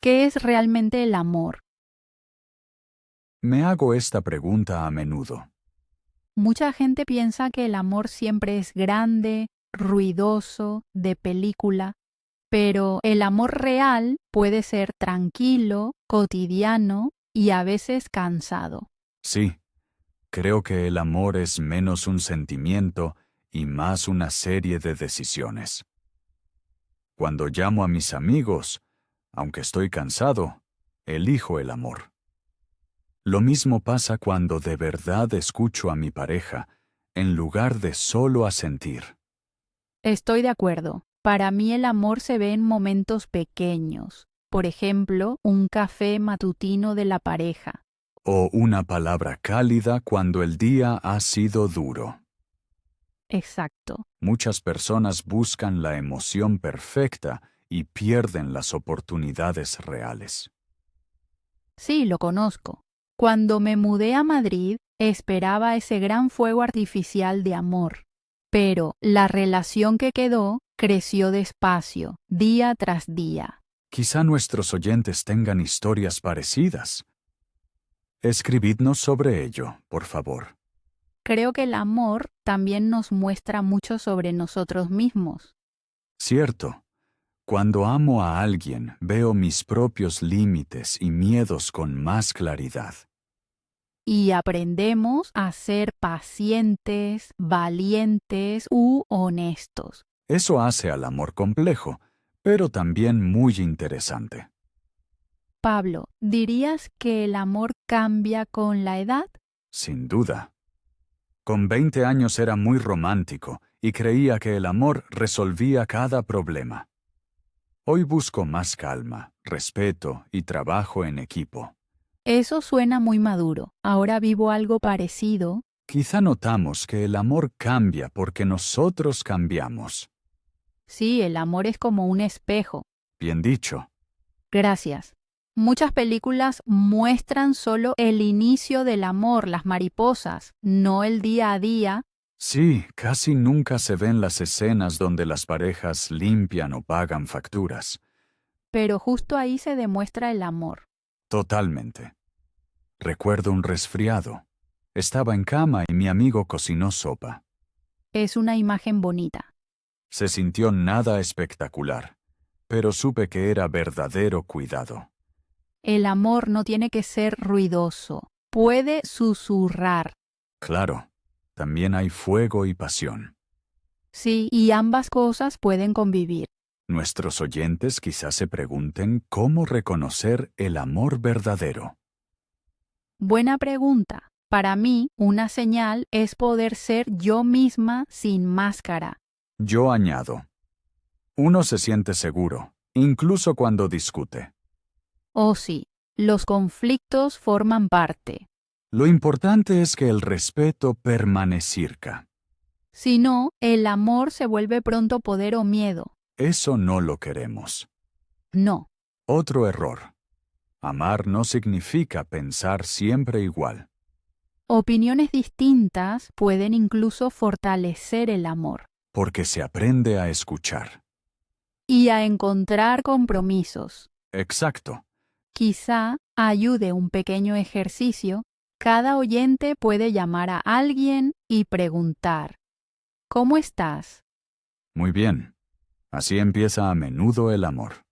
¿Qué es realmente el amor? Me hago esta pregunta a menudo. Mucha gente piensa que el amor siempre es grande, ruidoso, de película, pero el amor real puede ser tranquilo, cotidiano y a veces cansado. Sí, creo que el amor es menos un sentimiento y más una serie de decisiones. Cuando llamo a mis amigos, aunque estoy cansado, elijo el amor. Lo mismo pasa cuando de verdad escucho a mi pareja, en lugar de solo asentir. Estoy de acuerdo. Para mí el amor se ve en momentos pequeños. Por ejemplo, un café matutino de la pareja. O una palabra cálida cuando el día ha sido duro. Exacto. Muchas personas buscan la emoción perfecta y pierden las oportunidades reales. Sí, lo conozco. Cuando me mudé a Madrid, esperaba ese gran fuego artificial de amor. Pero la relación que quedó creció despacio, día tras día. Quizá nuestros oyentes tengan historias parecidas. Escribidnos sobre ello, por favor. Creo que el amor también nos muestra mucho sobre nosotros mismos. Cierto, cuando amo a alguien, veo mis propios límites y miedos con más claridad. Y aprendemos a ser pacientes, valientes u honestos. Eso hace al amor complejo, pero también muy interesante. Pablo, ¿dirías que el amor cambia con la edad? Sin duda. Con 20 años era muy romántico y creía que el amor resolvía cada problema. Hoy busco más calma, respeto y trabajo en equipo. Eso suena muy maduro. Ahora vivo algo parecido. Quizá notamos que el amor cambia porque nosotros cambiamos. Sí, el amor es como un espejo. Bien dicho. Gracias. Muchas películas muestran solo el inicio del amor, las mariposas, no el día a día. Sí, casi nunca se ven las escenas donde las parejas limpian o pagan facturas. Pero justo ahí se demuestra el amor. Totalmente. Recuerdo un resfriado. Estaba en cama y mi amigo cocinó sopa. Es una imagen bonita. Se sintió nada espectacular, pero supe que era verdadero cuidado. El amor no tiene que ser ruidoso. Puede susurrar. Claro, también hay fuego y pasión. Sí, y ambas cosas pueden convivir. Nuestros oyentes quizás se pregunten cómo reconocer el amor verdadero. Buena pregunta. Para mí, una señal es poder ser yo misma sin máscara. Yo añado, uno se siente seguro, incluso cuando discute. Oh sí, los conflictos forman parte. Lo importante es que el respeto permanezca. Si no, el amor se vuelve pronto poder o miedo. Eso no lo queremos. No. Otro error. Amar no significa pensar siempre igual. Opiniones distintas pueden incluso fortalecer el amor Porque se aprende a escuchar. y a encontrar compromisos. Exacto. Quizá ayude un pequeño ejercicio. Cada oyente puede llamar a alguien y preguntar, ¿cómo estás? Muy bien. Así empieza a menudo el amor.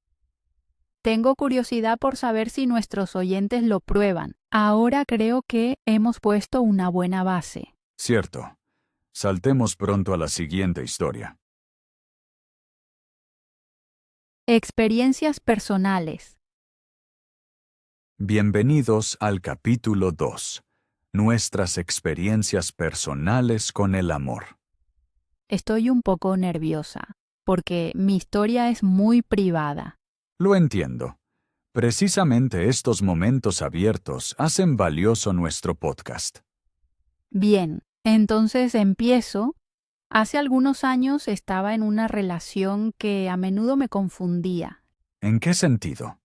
Tengo curiosidad por saber si nuestros oyentes lo prueban. Ahora creo que hemos puesto una buena base. Cierto. Saltemos pronto a la siguiente historia. Experiencias personales. Bienvenidos al capítulo 2. Nuestras experiencias personales con el amor. Estoy un poco nerviosa, porque mi historia es muy privada. Lo entiendo. Precisamente estos momentos abiertos hacen valioso nuestro podcast. Bien, entonces empiezo. Hace algunos años estaba en una relación que a menudo me confundía. ¿En qué sentido?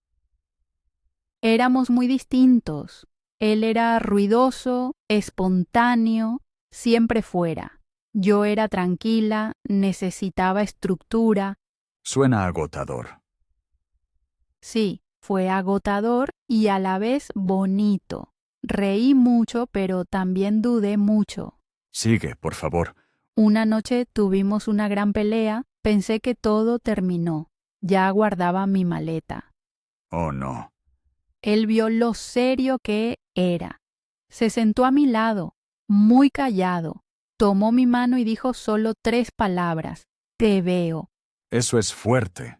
Éramos muy distintos. Él era ruidoso, espontáneo, siempre fuera. Yo era tranquila, necesitaba estructura. Suena agotador. Sí, Fue agotador y a la vez bonito. Reí mucho, pero también dudé mucho. Sigue, por favor. Una noche tuvimos una gran pelea, pensé que todo terminó. Ya guardaba mi maleta. Oh, no. Él vio lo serio que era. Se sentó a mi lado, muy callado. Tomó mi mano y dijo solo 3 palabras. Te veo. Eso es fuerte.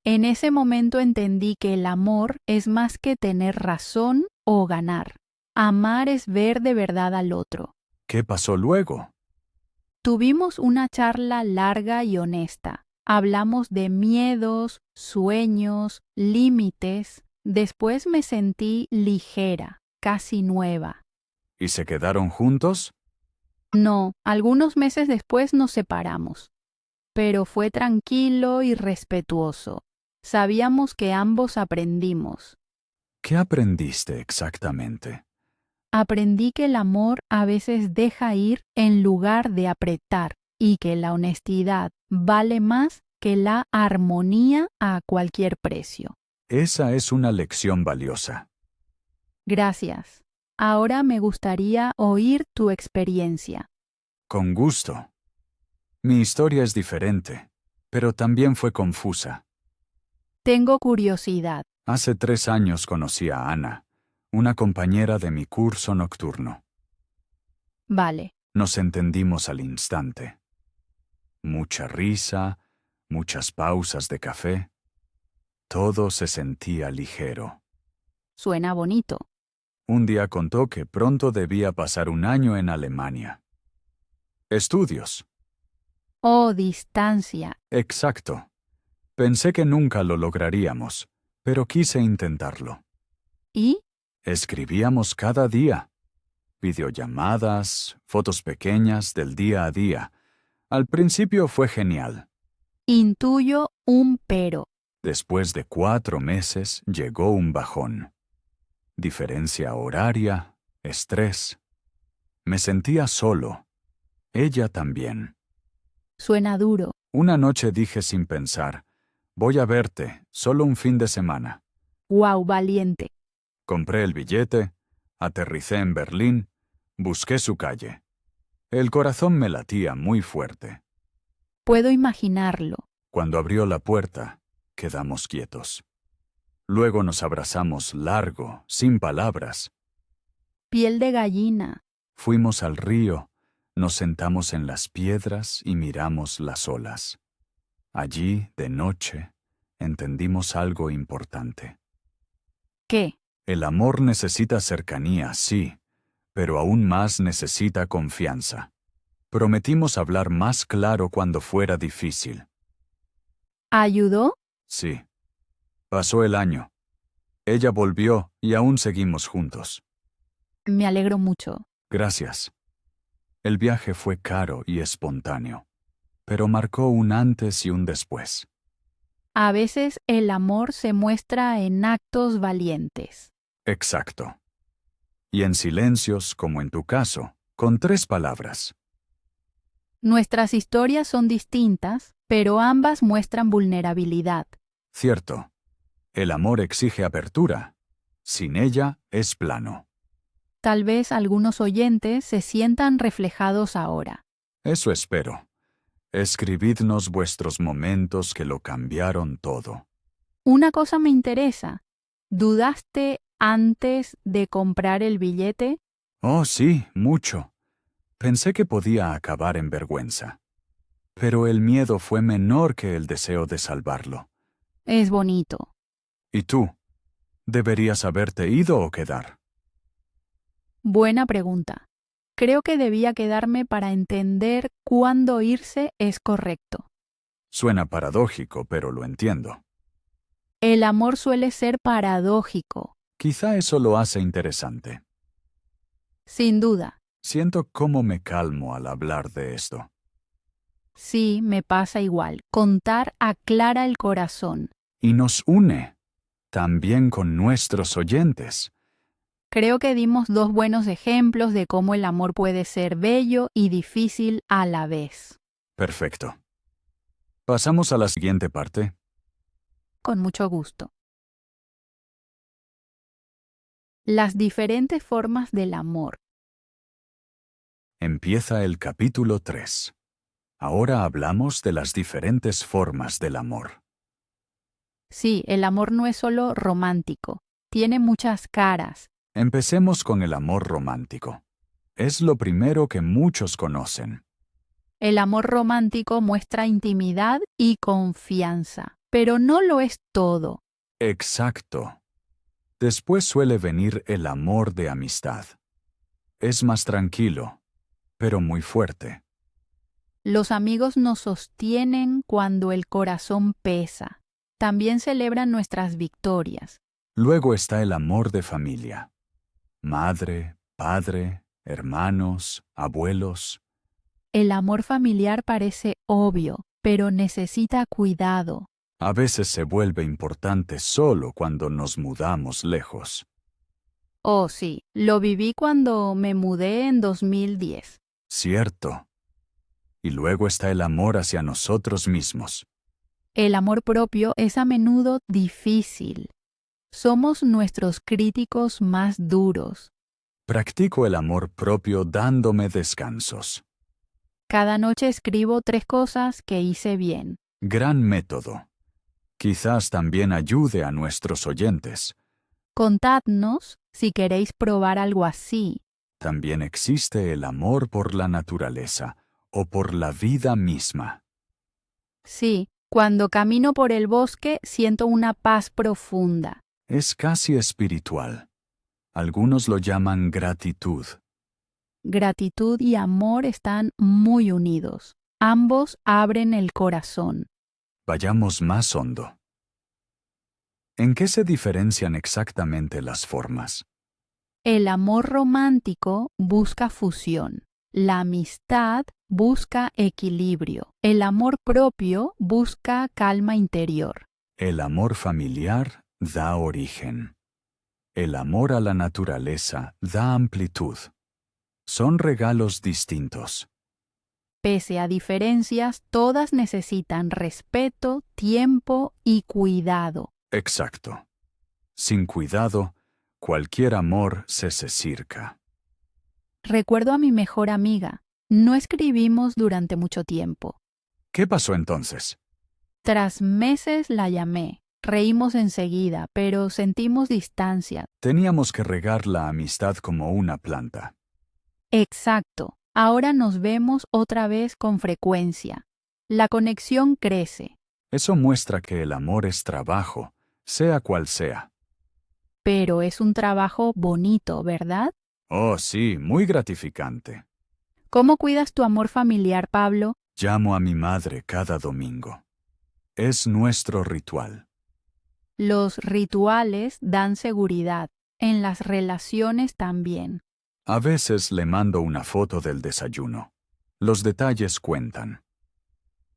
En ese momento entendí que el amor es más que tener razón o ganar. Amar es ver de verdad al otro. ¿Qué pasó luego? Tuvimos una charla larga y honesta. Hablamos de miedos, sueños, límites. Después me sentí ligera, casi nueva. ¿Y se quedaron juntos? No, algunos meses después nos separamos. Pero fue tranquilo y respetuoso. Sabíamos que ambos aprendimos. ¿Qué aprendiste exactamente? Aprendí que el amor a veces deja ir en lugar de apretar y que la honestidad vale más que la armonía a cualquier precio. Esa es una lección valiosa. Gracias. Ahora me gustaría oír tu experiencia. Con gusto. Mi historia es diferente, pero también fue confusa. Tengo curiosidad. Hace 3 años conocí a Ana, una compañera de mi curso nocturno. Vale. Nos entendimos al instante. Mucha risa, muchas pausas de café. Todo se sentía ligero. Suena bonito. Un día contó que pronto debía pasar un año en Alemania. Estudios. Oh, distancia. Exacto. Pensé que nunca lo lograríamos, pero quise intentarlo. ¿Y? Escribíamos cada día. Videollamadas, fotos pequeñas del día a día. Al principio fue genial. Intuyo un pero. Después de 4 meses llegó un bajón. Diferencia horaria, estrés. Me sentía solo. Ella también. Suena duro. Una noche dije sin pensar, voy a verte, solo un fin de semana. Wow, valiente. Compré el billete, aterricé en Berlín, busqué su calle. El corazón me latía muy fuerte. Puedo imaginarlo. Cuando abrió la puerta, quedamos quietos. Luego nos abrazamos largo, sin palabras. Piel de gallina. Fuimos al río, nos sentamos en las piedras y miramos las olas. Allí, de noche, entendimos algo importante. ¿Qué? El amor necesita cercanía, sí, pero aún más necesita confianza. Prometimos hablar más claro cuando fuera difícil. ¿Ayudó? Sí. Pasó el año. Ella volvió y aún seguimos juntos. Me alegro mucho. Gracias. El viaje fue caro y espontáneo, pero marcó un antes y un después. A veces el amor se muestra en actos valientes. Exacto. Y en silencios, como en tu caso, con 3 palabras. Nuestras historias son distintas, pero ambas muestran vulnerabilidad. Cierto. El amor exige apertura. Sin ella es plano. Tal vez algunos oyentes se sientan reflejados ahora. Eso espero. Escribidnos vuestros momentos que lo cambiaron todo. Una cosa me interesa. ¿Dudaste antes de comprar el billete? Oh, sí, mucho. Pensé que podía acabar en vergüenza. Pero el miedo fue menor que el deseo de salvarlo. Es bonito. ¿Y tú? ¿Deberías haberte ido o quedar? Buena pregunta. Creo que debía quedarme para entender cuándo irse es correcto. Suena paradójico, pero lo entiendo. El amor suele ser paradójico. Quizá eso lo hace interesante. Sin duda. Siento cómo me calmo al hablar de esto. Sí, me pasa igual. Contar aclara el corazón. Y nos une, también con nuestros oyentes. Creo que dimos 2 buenos ejemplos de cómo el amor puede ser bello y difícil a la vez. Perfecto. ¿Pasamos a la siguiente parte? Con mucho gusto. Las diferentes formas del amor. Empieza el capítulo 3. Ahora hablamos de las diferentes formas del amor. Sí, el amor no es solo romántico, tiene muchas caras. Empecemos con el amor romántico. Es lo primero que muchos conocen. El amor romántico muestra intimidad y confianza, pero no lo es todo. Exacto. Después suele venir el amor de amistad. Es más tranquilo, pero muy fuerte. Los amigos nos sostienen cuando el corazón pesa. También celebran nuestras victorias. Luego está el amor de familia. Madre, padre, hermanos, abuelos. El amor familiar parece obvio, pero necesita cuidado. A veces se vuelve importante solo cuando nos mudamos lejos. Oh, sí, lo viví cuando me mudé en 2010. Cierto. Y luego está el amor hacia nosotros mismos. El amor propio es a menudo difícil. Somos nuestros críticos más duros. Practico el amor propio dándome descansos. Cada noche escribo 3 cosas que hice bien. Gran método. Quizás también ayude a nuestros oyentes. Contadnos si queréis probar algo así. También existe el amor por la naturaleza o por la vida misma. Sí, cuando camino por el bosque siento una paz profunda. Es casi espiritual. Algunos lo llaman gratitud. Gratitud y amor están muy unidos. Ambos abren el corazón. Vayamos más hondo. ¿En qué se diferencian exactamente las formas? El amor romántico busca fusión. La amistad busca equilibrio. El amor propio busca calma interior. El amor familiar da origen. El amor a la naturaleza da amplitud. Son regalos distintos. Pese a diferencias, todas necesitan respeto, tiempo y cuidado. Exacto. Sin cuidado, cualquier amor se circa. Recuerdo a mi mejor amiga. No escribimos durante mucho tiempo. ¿Qué pasó entonces? Tras meses la llamé. Reímos enseguida, pero sentimos distancia. Teníamos que regar la amistad como una planta. Exacto. Ahora nos vemos otra vez con frecuencia. La conexión crece, Eso muestra que el amor es trabajo, sea cual sea. pero es un trabajo bonito, ¿verdad? Oh, sí, muy gratificante. ¿Cómo cuidas tu amor familiar, Pablo? Llamo a mi madre cada domingo. Es nuestro ritual. Los rituales dan seguridad, en las relaciones también. A veces le mando una foto del desayuno. Los detalles cuentan.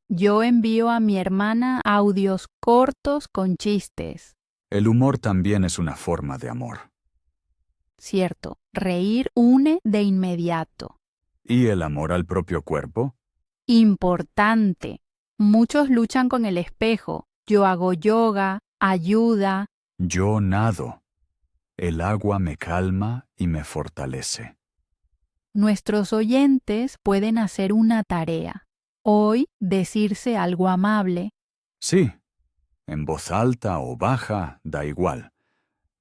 Yo envío a mi hermana audios cortos con chistes. El humor también es una forma de amor. Cierto, reír une de inmediato. ¿Y el amor al propio cuerpo? Importante. Muchos luchan con el espejo. Yo hago yoga, ayuda. Yo nado. El agua me calma y me fortalece. Nuestros oyentes pueden hacer una tarea. Hoy decirse algo amable. Sí, en voz alta o baja, da igual.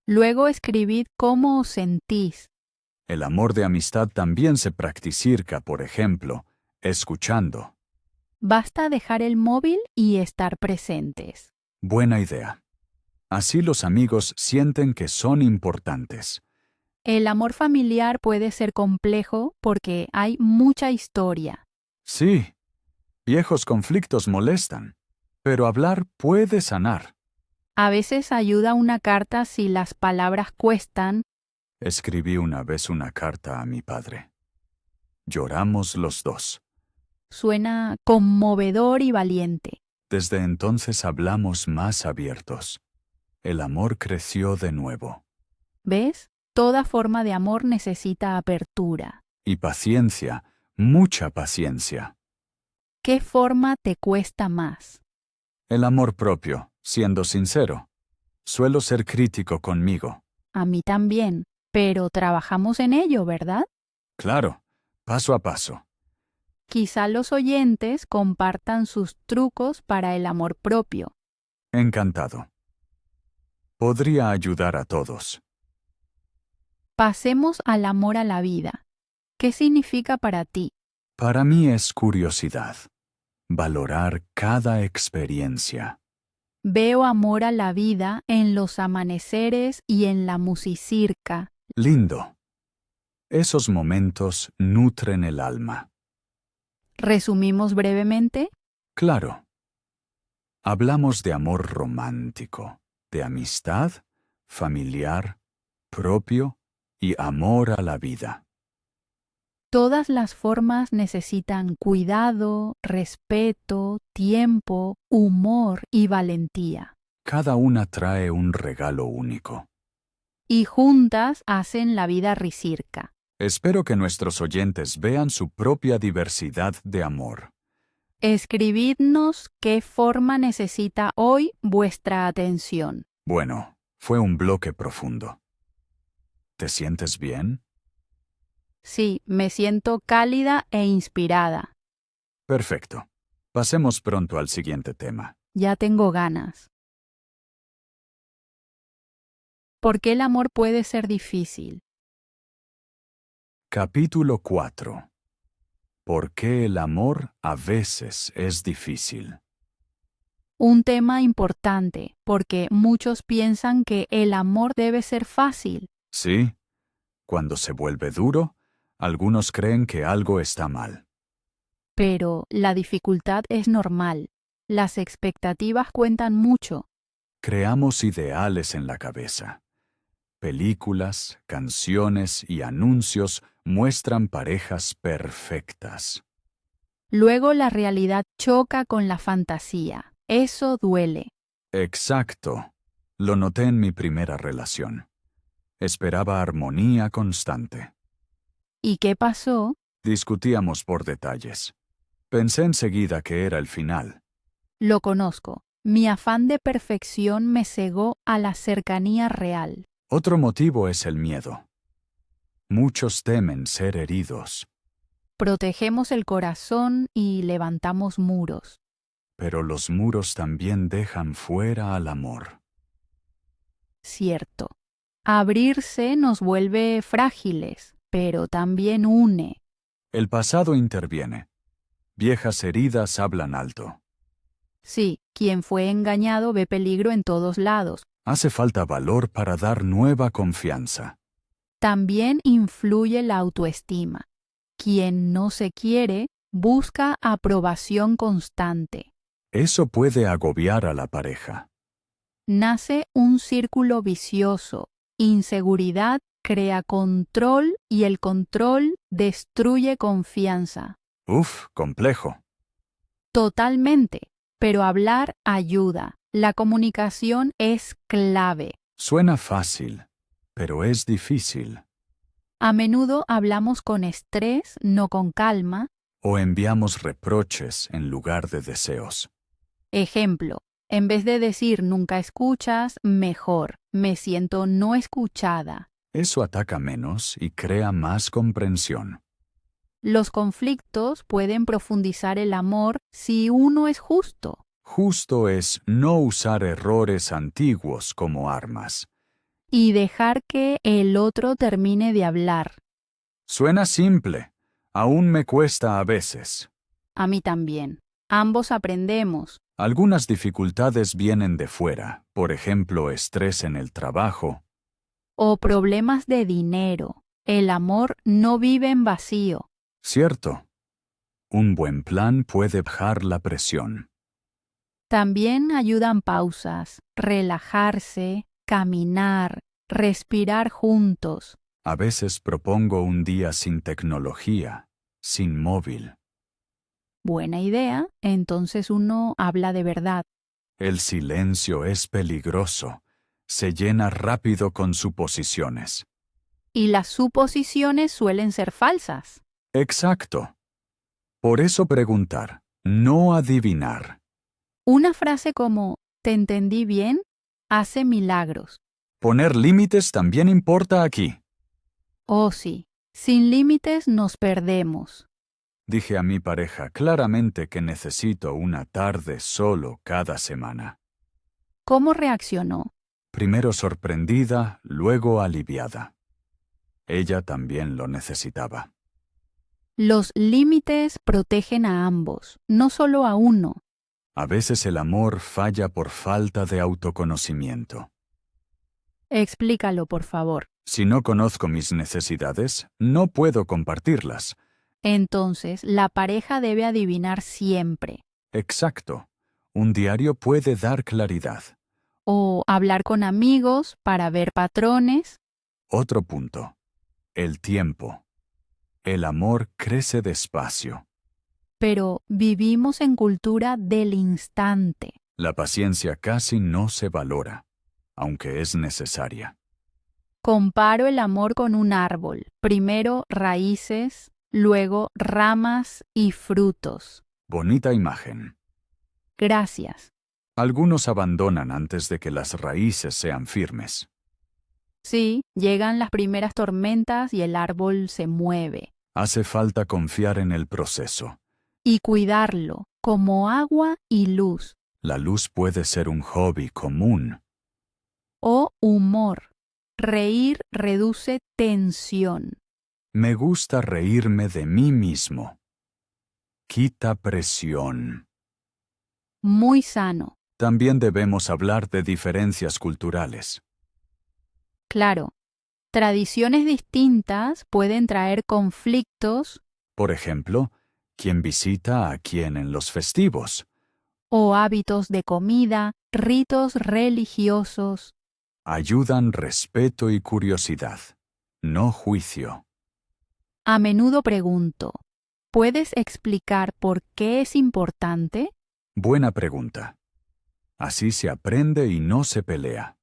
Luego escribid cómo os sentís. El amor de amistad también se practica, por ejemplo, escuchando. Basta dejar el móvil y estar presentes. Buena idea. Así los amigos sienten que son importantes. El amor familiar puede ser complejo porque hay mucha historia. Sí, viejos conflictos molestan, pero hablar puede sanar. A veces ayuda una carta si las palabras cuestan. Escribí una vez una carta a mi padre. Lloramos los dos. Suena conmovedor y valiente. Desde entonces hablamos más abiertos. El amor creció de nuevo. ¿Ves? Toda forma de amor necesita apertura. Y paciencia, mucha paciencia. ¿Qué forma te cuesta más? El amor propio, siendo sincero. Suelo ser crítico conmigo. A mí también. Pero trabajamos en ello, ¿verdad? Claro, paso a paso. Quizá los oyentes compartan sus trucos para el amor propio. Encantado. Podría ayudar a todos. Pasemos al amor a la vida. ¿Qué significa para ti? Para mí es curiosidad. Valorar cada experiencia. Veo amor a la vida en los amaneceres y en la musicirca. Lindo. Esos momentos nutren el alma. ¿Resumimos brevemente? Claro. Hablamos de amor romántico, de amistad, familiar, propio y amor a la vida. Todas las formas necesitan cuidado, respeto, tiempo, humor y valentía. Cada una trae un regalo único. Y juntas hacen la vida risirca. Espero que nuestros oyentes vean su propia diversidad de amor. Escribidnos qué forma necesita hoy vuestra atención. Bueno, fue un bloque profundo. ¿Te sientes bien? Sí, me siento cálida e inspirada. Perfecto. Pasemos pronto al siguiente tema. Ya tengo ganas. ¿Por qué el amor puede ser difícil? Capítulo 4. ¿Por qué el amor a veces es difícil? Un tema importante, porque muchos piensan que el amor debe ser fácil. Sí, cuando se vuelve duro, algunos creen que algo está mal. Pero la dificultad es normal. Las expectativas cuentan mucho. Creamos ideales en la cabeza. Películas, canciones y anuncios muestran parejas perfectas. Luego la realidad choca con la fantasía. Eso duele. Exacto. Lo noté en mi primera relación. Esperaba armonía constante. ¿Y qué pasó? Discutíamos por detalles. Pensé enseguida que era el final. Lo conozco. Mi afán de perfección me cegó a la cercanía real. Otro motivo es el miedo. Muchos temen ser heridos, Protegemos el corazón y levantamos muros. pero los muros también dejan fuera al amor. Cierto. Abrirse nos vuelve frágiles, pero también une. El pasado interviene. Viejas heridas hablan alto. Sí, quien fue engañado ve peligro en todos lados. Hace falta valor para dar nueva confianza. También influye la autoestima. Quien no se quiere busca aprobación constante. Eso puede agobiar a la pareja. Nace un círculo vicioso. Inseguridad crea control y el control destruye confianza. Uf, complejo. Totalmente. Pero hablar ayuda. La comunicación es clave. Suena fácil, pero es difícil. A menudo hablamos con estrés, no con calma. O enviamos reproches en lugar de deseos. Ejemplo, en vez de decir nunca escuchas, mejor, me siento no escuchada. Eso ataca menos y crea más comprensión. Los conflictos pueden profundizar el amor si uno es justo. Justo es no usar errores antiguos como armas. Y dejar que el otro termine de hablar. Suena simple. Aún me cuesta a veces. A mí también. Ambos aprendemos. Algunas dificultades vienen de fuera, por ejemplo, estrés en el trabajo. O problemas de dinero. El amor no vive en vacío. Cierto. Un buen plan puede bajar la presión. También ayudan pausas, relajarse, caminar, respirar juntos. A veces propongo un día sin tecnología, sin móvil. Buena idea, entonces uno habla de verdad. El silencio es peligroso. Se llena rápido con suposiciones. Y las suposiciones suelen ser falsas. Exacto. Por eso preguntar, no adivinar. Una frase como «¿te entendí bien?» hace milagros. Poner límites también importa aquí. Oh sí, sin límites nos perdemos. Dije a mi pareja claramente que necesito una tarde solo cada semana. ¿Cómo reaccionó? Primero sorprendida, luego aliviada. Ella también lo necesitaba. Los límites protegen a ambos, no solo a uno. A veces el amor falla por falta de autoconocimiento. Explícalo, por favor. Si no conozco mis necesidades, no puedo compartirlas. Entonces, la pareja debe adivinar siempre, Exacto. Un diario puede dar claridad. o hablar con amigos para ver patrones. Otro punto. El tiempo. El amor crece despacio. Pero vivimos en cultura del instante. La paciencia casi no se valora, aunque es necesaria. Comparo el amor con un árbol. Primero raíces, luego ramas y frutos. Bonita imagen. Gracias. Algunos abandonan antes de que las raíces sean firmes. Sí, llegan las primeras tormentas y el árbol se mueve. Hace falta confiar en el proceso. Y cuidarlo, como agua y luz. La luz puede ser un hobby común. O humor. Reír reduce tensión. Me gusta reírme de mí mismo. Quita presión. Muy sano. También debemos hablar de diferencias culturales. Claro, tradiciones distintas pueden traer conflictos Por ejemplo, ¿quién visita a quién en los festivos? o hábitos de comida, ritos religiosos. Ayudan respeto y curiosidad, no juicio. A menudo pregunto, ¿puedes explicar por qué es importante? Buena pregunta. Así se aprende y no se pelea.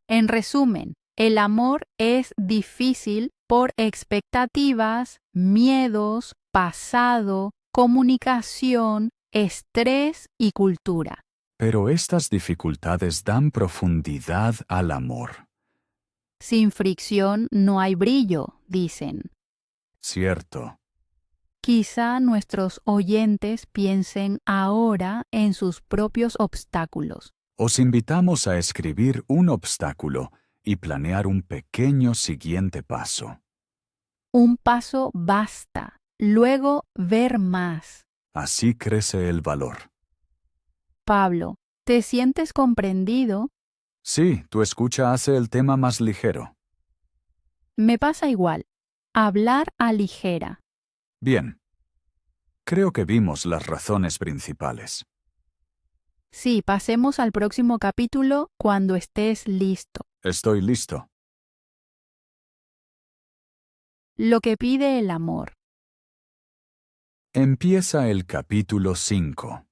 En resumen, el amor es difícil por expectativas, miedos, pasado, comunicación, estrés y cultura. Pero estas dificultades dan profundidad al amor. Sin fricción no hay brillo, dicen. Cierto. Quizá nuestros oyentes piensen ahora en sus propios obstáculos. Os invitamos a escribir un obstáculo y planear un pequeño siguiente paso. Un paso basta, luego ver más. Así crece el valor. Pablo, ¿te sientes comprendido? Sí, tu escucha hace el tema más ligero. Me pasa igual. Hablar aligera. Bien. Creo que vimos las razones principales. Sí, pasemos al próximo capítulo cuando estés listo. Estoy listo. Lo que pide el amor. Empieza el capítulo 5.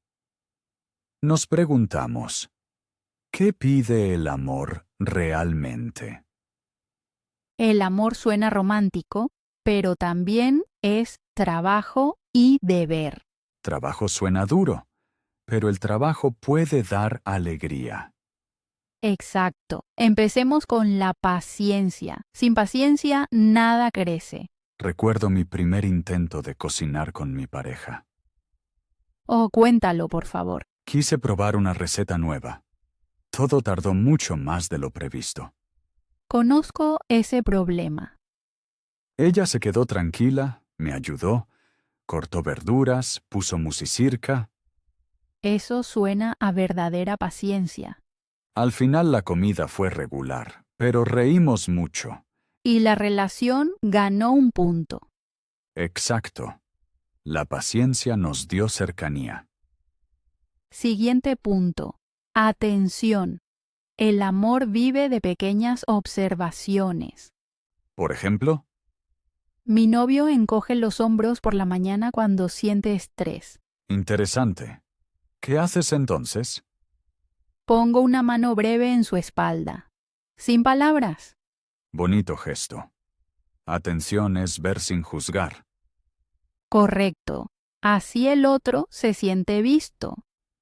Nos preguntamos, ¿qué pide el amor realmente? El amor suena romántico, pero también es trabajo y deber. Trabajo suena duro, pero el trabajo puede dar alegría. Exacto. Empecemos con la paciencia. Sin paciencia, nada crece. Recuerdo mi primer intento de cocinar con mi pareja. Oh, cuéntalo, por favor. Quise probar una receta nueva. Todo tardó mucho más de lo previsto. Conozco ese problema. Ella se quedó tranquila, me ayudó, cortó verduras, puso musicirca. Eso suena a verdadera paciencia. Al final la comida fue regular, pero reímos mucho. Y la relación ganó un punto. Exacto. La paciencia nos dio cercanía. Siguiente punto. Atención. El amor vive de pequeñas observaciones. Por ejemplo, Mi novio encoge los hombros por la mañana cuando siente estrés. interesante. ¿Qué haces entonces? Pongo una mano breve en su espalda. Sin palabras. Bonito gesto. Atención es ver sin juzgar. Correcto. Así el otro se siente visto.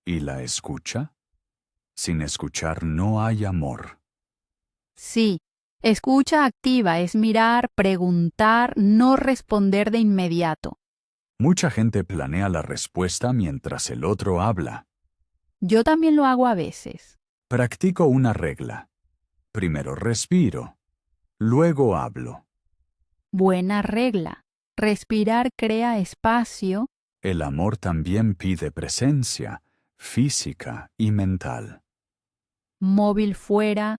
¿Y la escucha? Sin escuchar no hay amor. Sí, Escucha activa es mirar, preguntar, no responder de inmediato. Mucha gente planea la respuesta mientras el otro habla. Yo también lo hago a veces. Practico una regla. Primero respiro, luego hablo. Buena regla. Respirar crea espacio. El amor también pide presencia, física y mental. Móvil fuera,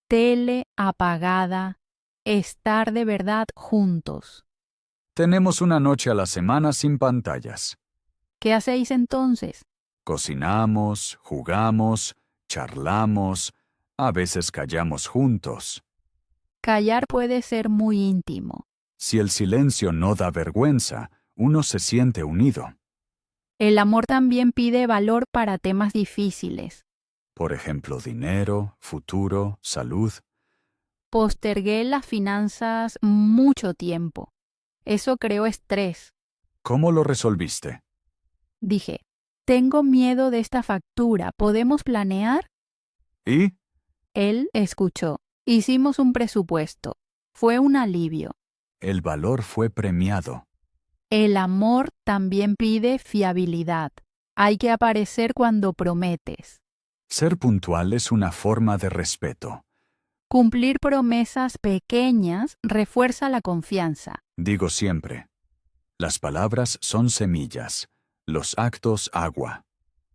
tele apagada, estar de verdad juntos. Tenemos una noche a la semana sin pantallas. ¿Qué hacéis entonces? Cocinamos, jugamos, charlamos, a veces callamos juntos. Callar puede ser muy íntimo. Si el silencio no da vergüenza, uno se siente unido. El amor también pide valor para temas difíciles. Por ejemplo, dinero, futuro, salud. Postergué las finanzas mucho tiempo. Eso creó estrés. ¿Cómo lo resolviste? Dije, tengo miedo de esta factura, ¿podemos planear? ¿Y? Él escuchó. Hicimos un presupuesto. Fue un alivio. El valor fue premiado. El amor también pide fiabilidad. Hay que aparecer cuando prometes. Ser puntual es una forma de respeto. Cumplir promesas pequeñas refuerza la confianza. Digo siempre, las palabras son semillas, los actos agua.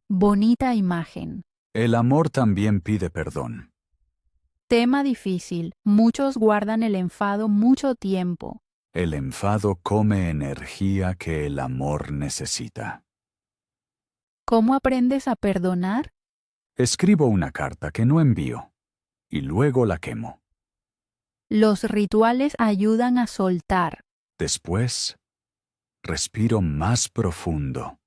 Bonita imagen. El amor también pide perdón. Tema difícil. Muchos guardan el enfado mucho tiempo. El enfado come energía que el amor necesita. ¿Cómo aprendes a perdonar? Escribo una carta que no envío y luego la quemo. Los rituales ayudan a soltar. Después, respiro más profundo.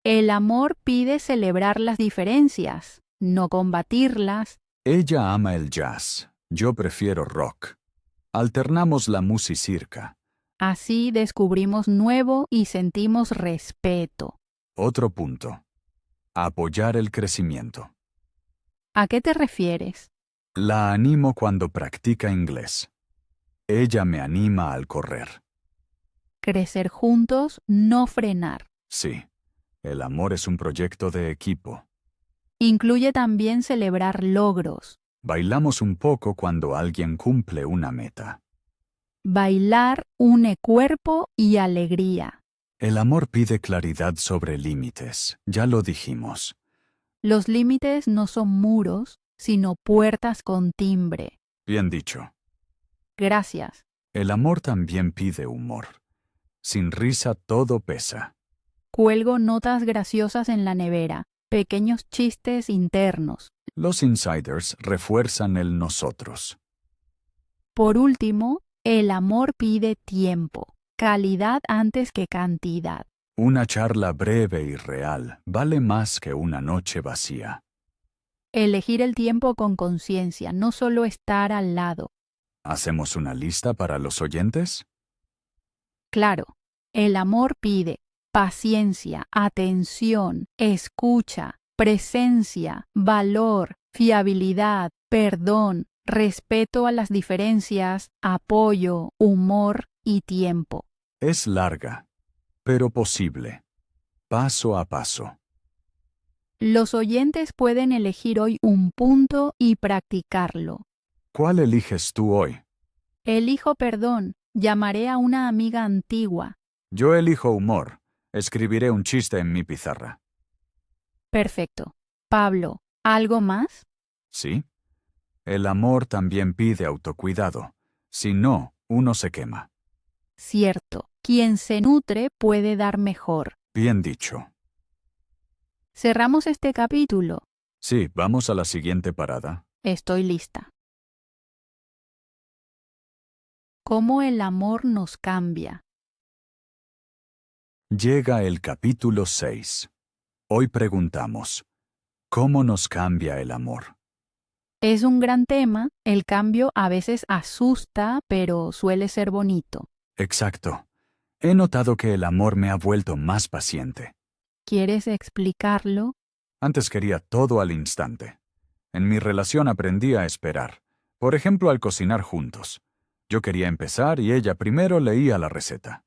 El amor pide celebrar las diferencias, no combatirlas. Ella ama el jazz, yo prefiero rock. Alternamos la musicirca. Así descubrimos nuevo y sentimos respeto. Otro punto. Apoyar el crecimiento. ¿A qué te refieres? La animo cuando practica inglés. Ella me anima al correr. Crecer juntos, no frenar. Sí, el amor es un proyecto de equipo. Incluye también celebrar logros. Bailamos un poco cuando alguien cumple una meta. Bailar une cuerpo y alegría. El amor pide claridad sobre límites, ya lo dijimos. Los límites no son muros, sino puertas con timbre. Bien dicho. Gracias. El amor también pide humor. Sin risa todo pesa. Cuelgo notas graciosas en la nevera, pequeños chistes internos. Los insiders refuerzan el nosotros. Por último, el amor pide tiempo, calidad antes que cantidad. Una charla breve y real vale más que una noche vacía. Elegir el tiempo con conciencia, no solo estar al lado. ¿Hacemos una lista para los oyentes? Claro, el amor pide paciencia, atención, escucha, presencia, valor, fiabilidad, perdón, respeto a las diferencias, apoyo, humor y tiempo. Es larga, pero posible. Paso a paso. Los oyentes pueden elegir hoy un punto y practicarlo. ¿Cuál eliges tú hoy? Elijo perdón, llamaré a una amiga antigua. Yo elijo humor. Escribiré un chiste en mi pizarra. Perfecto. Pablo, ¿algo más? ¿Sí? El amor también pide autocuidado. Si no, uno se quema. Cierto. Quien se nutre puede dar mejor. Bien dicho. Cerramos este capítulo. Sí, vamos a la siguiente parada. Estoy lista. ¿Cómo el amor nos cambia? Llega el capítulo 6. Hoy preguntamos, ¿cómo nos cambia el amor? Es un gran tema. El cambio a veces asusta, pero suele ser bonito. Exacto. He notado que el amor me ha vuelto más paciente. ¿Quieres explicarlo? Antes quería todo al instante. En mi relación aprendí a esperar, Por ejemplo, al cocinar juntos. Yo quería empezar y ella primero leía la receta.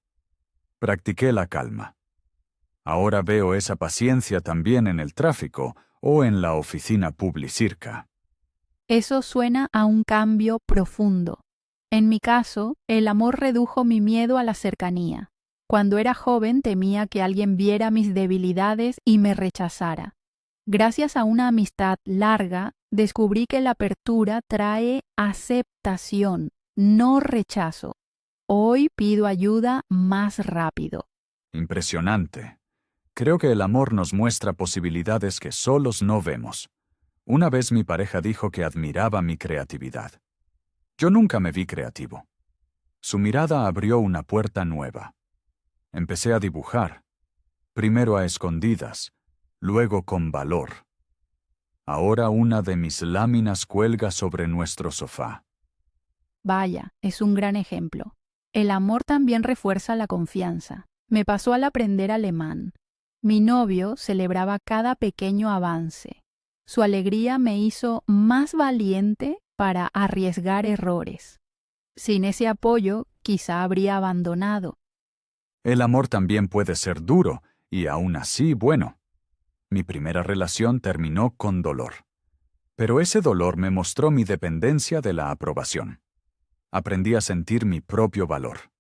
Practiqué la calma. Ahora veo esa paciencia también en el tráfico o en la oficina Publicirca. Eso suena a un cambio profundo. En mi caso, el amor redujo mi miedo a la cercanía. Cuando era joven temía que alguien viera mis debilidades y me rechazara. Gracias a una amistad larga, descubrí que la apertura trae aceptación, no rechazo. Hoy pido ayuda más rápido. Impresionante. Creo que el amor nos muestra posibilidades que solos no vemos. Una vez mi pareja dijo que admiraba mi creatividad. Yo nunca me vi creativo. Su mirada abrió una puerta nueva. Empecé a dibujar, primero a escondidas, luego con valor. Ahora una de mis láminas cuelga sobre nuestro sofá. Vaya, es un gran ejemplo. El amor también refuerza la confianza. Me pasó al aprender alemán. Mi novio celebraba cada pequeño avance. Su alegría me hizo más valiente para arriesgar errores. Sin ese apoyo, quizá habría abandonado. El amor también puede ser duro y aún así bueno. Mi primera relación terminó con dolor. Pero ese dolor me mostró mi dependencia de la aprobación. Aprendí a sentir mi propio valor.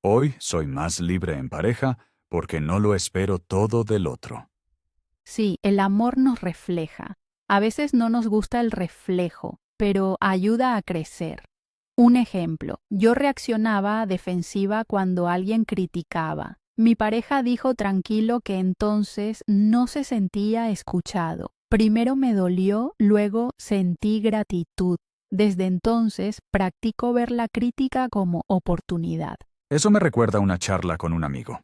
Hoy soy más libre en pareja porque no lo espero todo del otro. Sí, el amor nos refleja. A veces no nos gusta el reflejo, pero ayuda a crecer. Un ejemplo, yo reaccionaba defensiva cuando alguien criticaba. Mi pareja dijo tranquilo que entonces no se sentía escuchado. Primero me dolió, luego sentí gratitud. Desde entonces practico ver la crítica como oportunidad. Eso me recuerda a una charla con un amigo.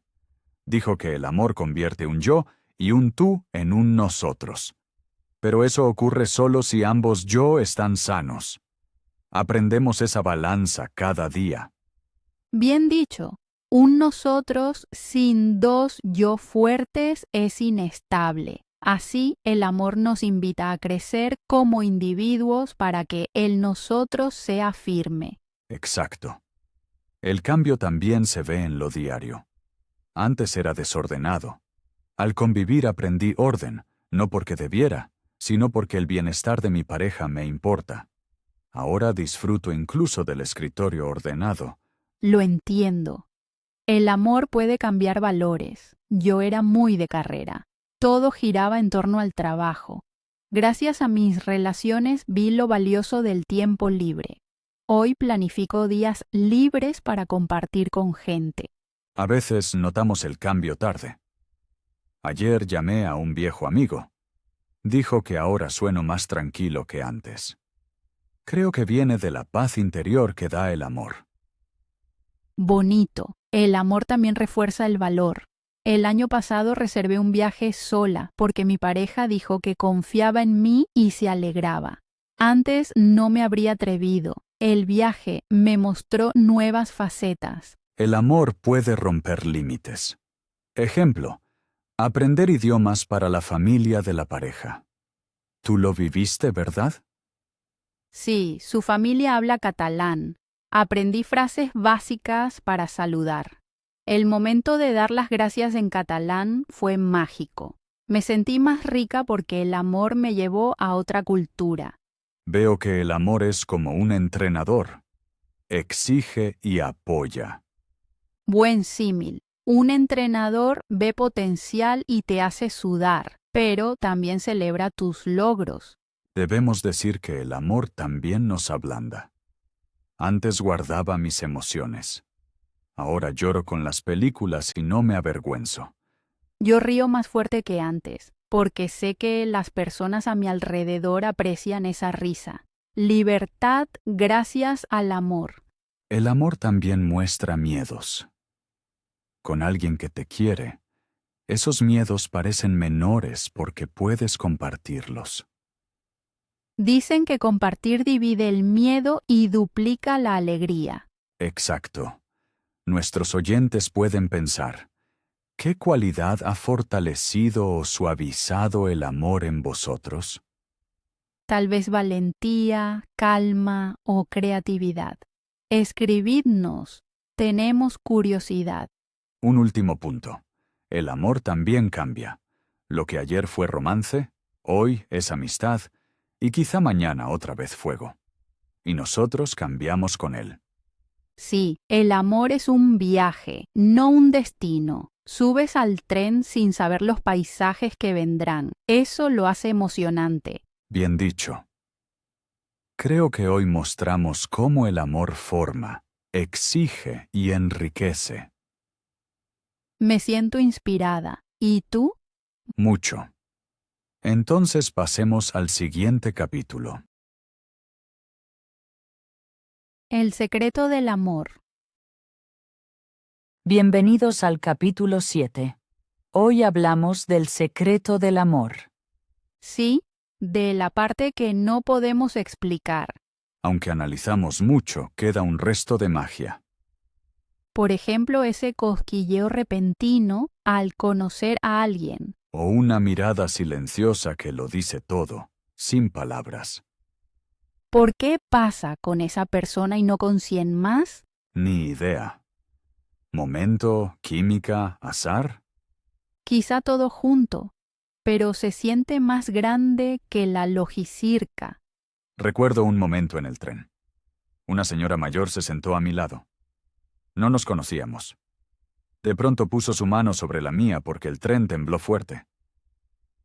Dijo que el amor convierte un yo y un tú en un nosotros. Pero eso ocurre solo si ambos yo están sanos. Aprendemos esa balanza cada día. Bien dicho, un nosotros sin dos yo fuertes es inestable. Así, el amor nos invita a crecer como individuos para que el nosotros sea firme. Exacto. El cambio también se ve en lo diario. Antes era desordenado. Al convivir aprendí orden, no porque debiera, sino porque el bienestar de mi pareja me importa. Ahora disfruto incluso del escritorio ordenado. Lo entiendo. El amor puede cambiar valores. Yo era muy de carrera. Todo giraba en torno al trabajo. Gracias a mis relaciones vi lo valioso del tiempo libre. Hoy planifico días libres para compartir con gente. A veces notamos el cambio tarde. Ayer llamé a un viejo amigo. Dijo que ahora sueno más tranquilo que antes. Creo que viene de la paz interior que da el amor. Bonito. El amor también refuerza el valor. El año pasado reservé un viaje sola porque mi pareja dijo que confiaba en mí y se alegraba. Antes no me habría atrevido. El viaje me mostró nuevas facetas. El amor puede romper límites. Ejemplo, aprender idiomas para la familia de la pareja. ¿Tú lo viviste, verdad? Sí, su familia habla catalán. Aprendí frases básicas para saludar. El momento de dar las gracias en catalán fue mágico. Me sentí más rica porque el amor me llevó a otra cultura. Veo que el amor es como un entrenador. Exige y apoya. Buen símil. Un entrenador ve potencial y te hace sudar, pero también celebra tus logros. Debemos decir que el amor también nos ablanda. Antes guardaba mis emociones. Ahora lloro con las películas y no me avergüenzo. Yo río más fuerte que antes, porque sé que las personas a mi alrededor aprecian esa risa. Libertad gracias al amor. El amor también muestra miedos. Con alguien que te quiere, esos miedos parecen menores porque puedes compartirlos. Dicen que compartir divide el miedo y duplica la alegría. Exacto. Nuestros oyentes pueden pensar, ¿qué cualidad ha fortalecido o suavizado el amor en vosotros? Tal vez valentía, calma o creatividad. Escribidnos. Tenemos curiosidad. Un último punto. El amor también cambia. Lo que ayer fue romance, hoy es amistad, y quizá mañana otra vez fuego. Y nosotros cambiamos con él. Sí, el amor es un viaje, no un destino. Subes al tren sin saber los paisajes que vendrán. Eso lo hace emocionante. Bien dicho. Creo que hoy mostramos cómo el amor forma, exige y enriquece. Me siento inspirada. ¿Y tú? Mucho. Entonces pasemos al siguiente capítulo. El secreto del amor. Bienvenidos al capítulo 7. Hoy hablamos del secreto del amor. Sí, de la parte que no podemos explicar. Aunque analizamos mucho, queda un resto de magia. Por ejemplo, ese cosquilleo repentino al conocer a alguien. O una mirada silenciosa que lo dice todo, sin palabras. ¿Por qué pasa con esa persona y no con 100 más? Ni idea. Momento, química, azar. Quizá todo junto, pero se siente más grande que la logicirca. Recuerdo un momento en el tren. Una señora mayor se sentó a mi lado. No nos conocíamos. De pronto puso su mano sobre la mía porque el tren tembló fuerte.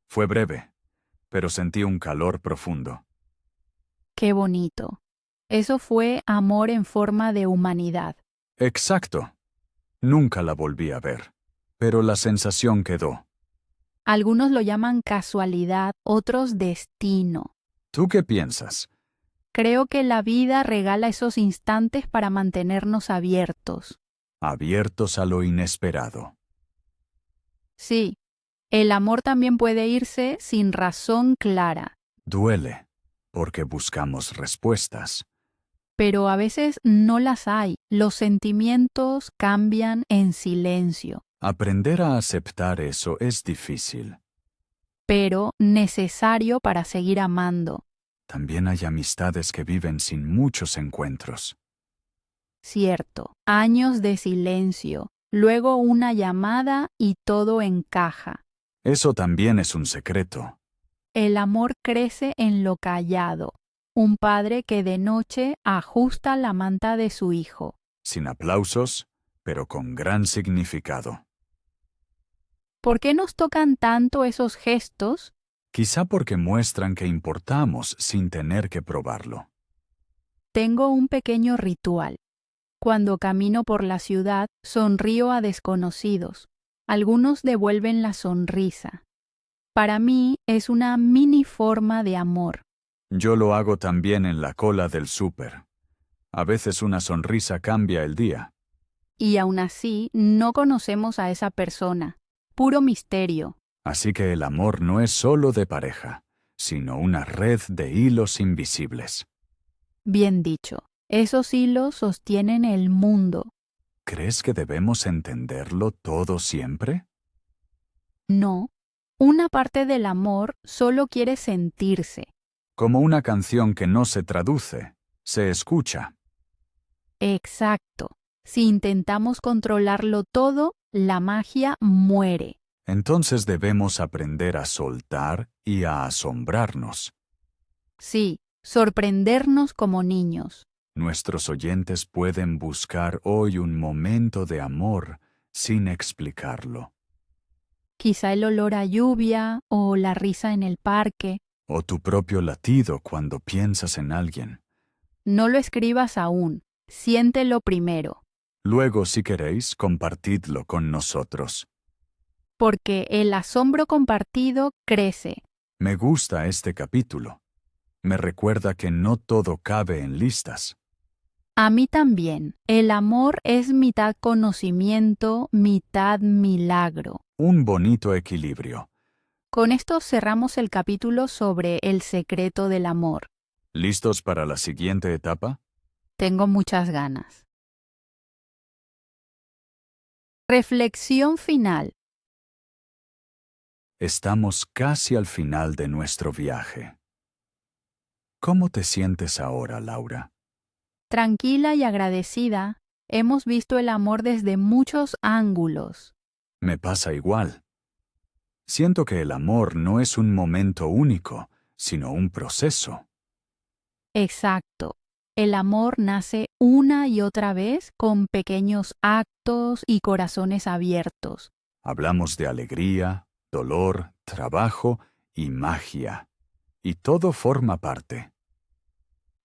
Fue breve, pero sentí un calor profundo. Qué bonito. Eso fue amor en forma de humanidad. Exacto. Nunca la volví a ver, pero la sensación quedó. Algunos lo llaman casualidad, otros destino. ¿Tú qué piensas? Creo que la vida regala esos instantes para mantenernos abiertos. Abiertos a lo inesperado. Sí, el amor también puede irse sin razón clara, Duele, porque buscamos respuestas. pero a veces no las hay. Los sentimientos cambian en silencio, Aprender a aceptar eso es difícil. pero necesario para seguir amando. También hay amistades que viven sin muchos encuentros. Cierto, años de silencio, luego una llamada y todo encaja. Eso también es un secreto. El amor crece en lo callado. Un padre que de noche ajusta la manta de su hijo. Sin aplausos, pero con gran significado. ¿Por qué nos tocan tanto esos gestos? Quizá porque muestran que importamos sin tener que probarlo. Tengo un pequeño ritual. Cuando camino por la ciudad, sonrío a desconocidos. Algunos devuelven la sonrisa. Para mí es una mini forma de amor. Yo lo hago también en la cola del súper. A veces una sonrisa cambia el día. Y aún así, no conocemos a esa persona. Puro misterio. Así que el amor no es solo de pareja, sino una red de hilos invisibles. Bien dicho. Esos hilos sostienen el mundo. ¿Crees que debemos entenderlo todo siempre? No. Una parte del amor solo quiere sentirse. Como una canción que no se traduce, se escucha. Exacto. Si intentamos controlarlo todo, la magia muere. Entonces debemos aprender a soltar y a asombrarnos. Sí, sorprendernos como niños. Nuestros oyentes pueden buscar hoy un momento de amor sin explicarlo. Quizá el olor a lluvia o la risa en el parque. O tu propio latido cuando piensas en alguien. No lo escribas aún. Siéntelo primero. Luego, si queréis, compartidlo con nosotros. Porque el asombro compartido crece. Me gusta este capítulo. Me recuerda que no todo cabe en listas. A mí también. El amor es mitad conocimiento, mitad milagro. Un bonito equilibrio. Con esto cerramos el capítulo sobre el secreto del amor. ¿Listos para la siguiente etapa? Tengo muchas ganas. Reflexión final. Estamos casi al final de nuestro viaje. ¿Cómo te sientes ahora, Laura? Tranquila y agradecida, hemos visto el amor desde muchos ángulos. Me pasa igual. Siento que el amor no es un momento único, sino un proceso. Exacto. El amor nace una y otra vez con pequeños actos y corazones abiertos. Hablamos de alegría, dolor, trabajo y magia. Y todo forma parte.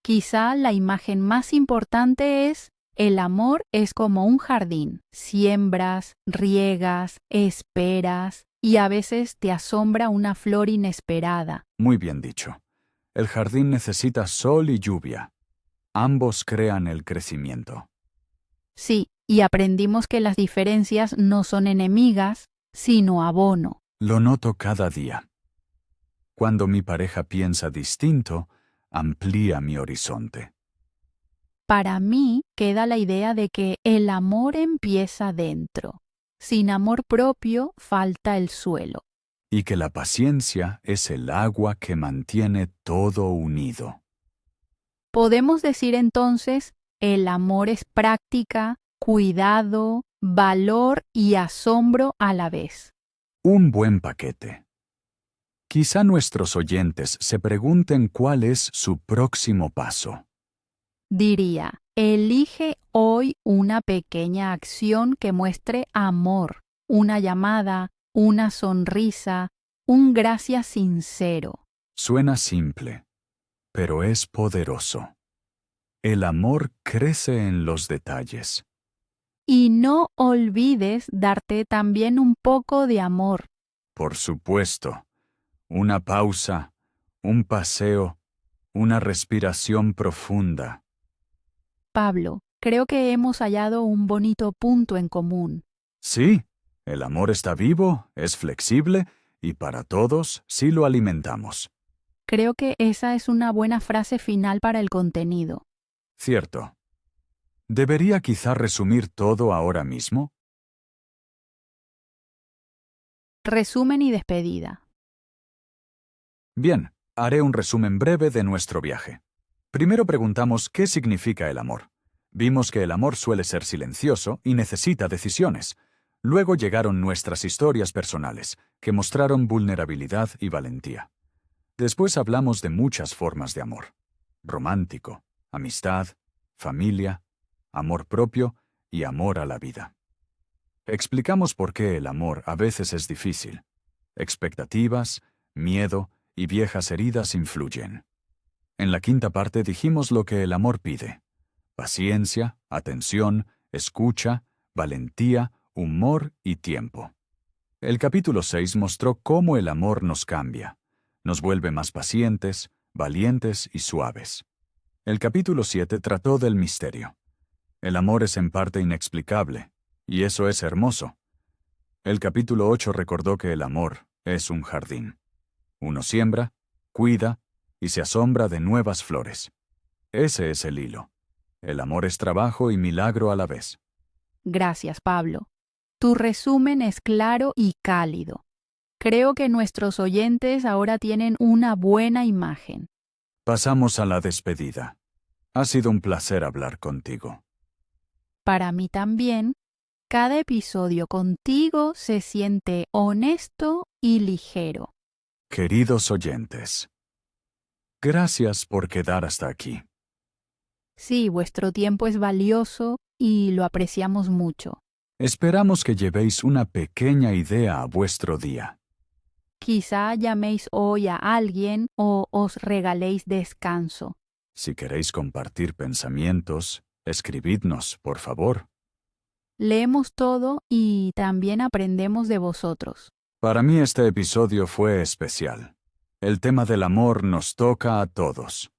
Quizá la imagen más importante es: el amor es como un jardín. Siembras, riegas, esperas y a veces te asombra una flor inesperada. Muy bien dicho. El jardín necesita sol y lluvia. Ambos crean el crecimiento. Sí, y aprendimos que las diferencias no son enemigas, sino abono. Lo noto cada día. Cuando mi pareja piensa distinto, amplía mi horizonte. Para mí queda la idea de que el amor empieza dentro. Sin amor propio falta el suelo. Y que la paciencia es el agua que mantiene todo unido. Podemos decir entonces, el amor es práctica, cuidado, valor y asombro a la vez. Un buen paquete. Quizá nuestros oyentes se pregunten cuál es su próximo paso. Diría, elige hoy una pequeña acción que muestre amor, una llamada, una sonrisa, un gracias sincero. Suena simple, pero es poderoso. El amor crece en los detalles. Y no olvides darte también un poco de amor. Por supuesto, una pausa, un paseo, una respiración profunda. Pablo, creo que hemos hallado un bonito punto en común. Sí, el amor está vivo, es flexible y para todos sí lo alimentamos. Creo que esa es una buena frase final para el contenido. Cierto. ¿Debería quizá resumir todo ahora mismo? Resumen y despedida. Bien, haré un resumen breve de nuestro viaje. Primero preguntamos qué significa el amor. Vimos que el amor suele ser silencioso y necesita decisiones. Luego llegaron nuestras historias personales, que mostraron vulnerabilidad y valentía. Después hablamos de muchas formas de amor: romántico, amistad, familia, amor propio y amor a la vida. Explicamos por qué el amor a veces es difícil. Expectativas, miedo y viejas heridas influyen. En la quinta parte dijimos lo que el amor pide: paciencia, atención, escucha, valentía, humor y tiempo. El capítulo 6 mostró cómo el amor nos cambia. Nos vuelve más pacientes, valientes y suaves. El capítulo 7 trató del misterio. El amor es en parte inexplicable, y eso es hermoso. El capítulo 8 recordó que el amor es un jardín. Uno siembra, cuida y se asombra de nuevas flores. Ese es el hilo. El amor es trabajo y milagro a la vez. Gracias, Pablo. Tu resumen es claro y cálido. Creo que nuestros oyentes ahora tienen una buena imagen. Pasamos a la despedida. Ha sido un placer hablar contigo. Para mí también, cada episodio contigo se siente honesto y ligero. Queridos oyentes, gracias por quedar hasta aquí. Sí, vuestro tiempo es valioso y lo apreciamos mucho. Esperamos que llevéis una pequeña idea a vuestro día. Quizá llaméis hoy a alguien o os regaléis descanso. Si queréis compartir pensamientos, escribidnos, por favor. Leemos todo y también aprendemos de vosotros. Para mí este episodio fue especial. El tema del amor nos toca a todos.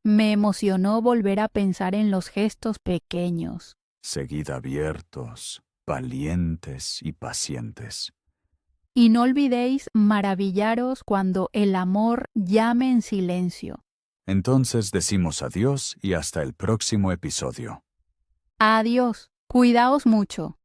Me emocionó volver a pensar en los gestos pequeños. Seguid abiertos, valientes y pacientes. Y no olvidéis maravillaros cuando el amor llame en silencio. Entonces decimos adiós y hasta el próximo episodio. Adiós. Cuidaos mucho.